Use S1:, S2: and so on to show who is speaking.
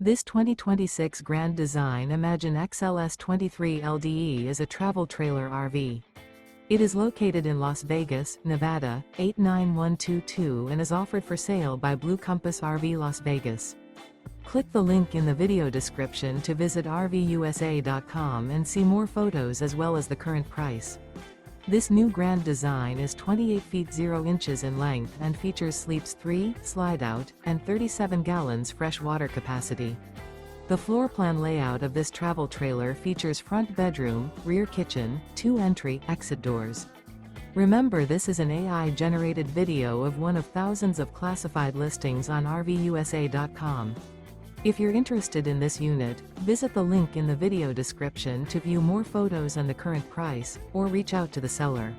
S1: This 2026 Grand Design Imagine XLS 23 LDE is a travel trailer RV. It is located in Las Vegas, Nevada, 89122 and is offered for sale by Blue Compass RV Las Vegas. Click the link in the video description to visit RVUSA.com and see more photos as well as the current price. This new Grand Design is 28 feet 0 inches in length and features sleeps 3, slide-out, and 37 gallons fresh water capacity. The floor plan layout of this travel trailer features front bedroom, rear kitchen, 2 entry/exit doors. Remember, this is an AI-generated video of one of thousands of classified listings on RVUSA.com. If you're interested in this unit, visit the link in the video description to view more photos and the current price, or reach out to the seller.